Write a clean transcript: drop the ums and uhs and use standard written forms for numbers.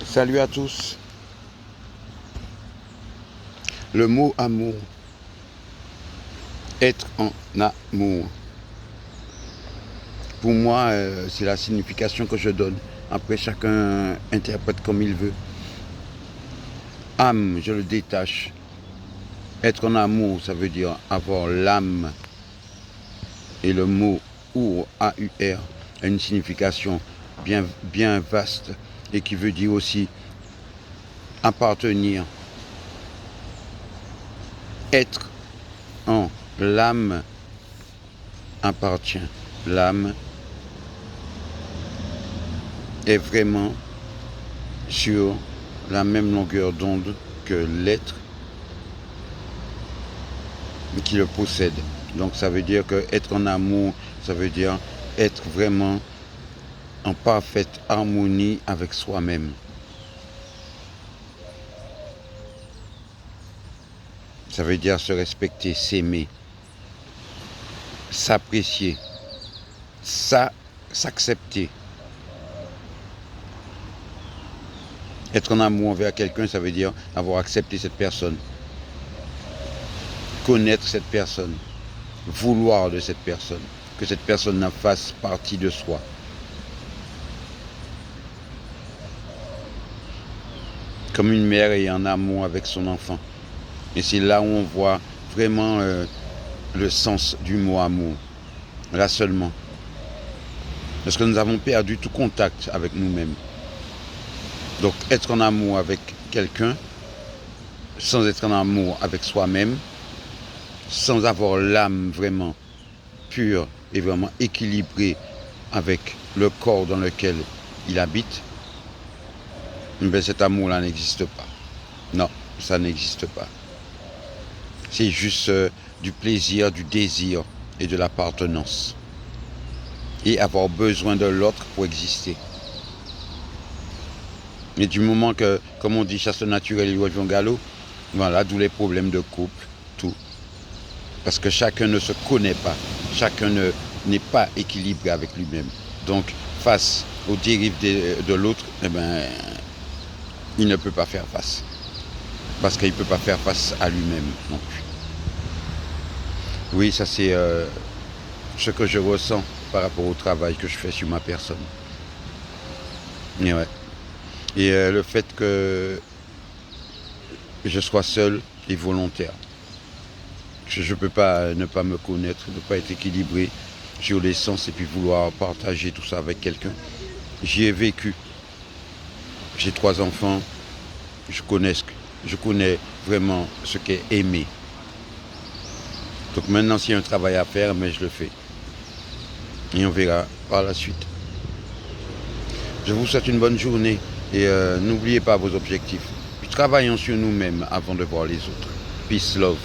Salut à tous. Le mot amour, être en amour. Pour moi, c'est la signification que je donne. Après, chacun interprète comme il veut. Âme, je le détache. Être en amour, ça veut dire avoir l'âme. Et le mot our, A-U-R, a une signification bien vaste et qui veut dire aussi appartenir. Être en l'âme appartient. L'âme est vraiment sur la même longueur d'onde que l'être qui le possède. Donc ça veut dire que être en amour, ça veut dire être vraiment en parfaite harmonie avec soi-même. Ça veut dire se respecter, s'aimer, s'apprécier, s'accepter. Être en amour envers quelqu'un, ça veut dire avoir accepté cette personne, connaître cette personne, vouloir de cette personne, que cette personne en fasse partie de soi. Comme une mère est en amour avec son enfant. Et c'est là où on voit vraiment le sens du mot amour. Là seulement. Parce que nous avons perdu tout contact avec nous-mêmes. Donc être en amour avec quelqu'un, sans être en amour avec soi-même, sans avoir l'âme vraiment pure et vraiment équilibrée avec le corps dans lequel il habite, ben cet amour-là n'existe pas. Non, ça n'existe pas. C'est juste du plaisir, du désir et de l'appartenance. Et avoir besoin de l'autre pour exister. Et du moment que, comme on dit, chasse naturelle et loi du galop, voilà, d'où les problèmes de couple, tout. Parce que chacun ne se connaît pas, chacun n'est pas équilibré avec lui-même. Donc, face aux dérives de l'autre, eh ben, il ne peut pas faire face. Parce qu'il ne peut pas faire face à lui-même non plus. Oui, ça c'est ce que je ressens par rapport au travail que je fais sur ma personne. Et ouais. Et le fait que je sois seul et volontaire. Je ne peux pas ne pas me connaître, ne pas être équilibré sur les sens et puis vouloir partager tout ça avec quelqu'un. J'y ai vécu. J'ai 3 enfants. Je connais vraiment ce qu'est aimer. Donc maintenant, s'il y a un travail à faire, mais je le fais. Et on verra par la suite. Je vous souhaite une bonne journée et n'oubliez pas vos objectifs. Puis travaillons sur nous-mêmes avant de voir les autres. Peace, love.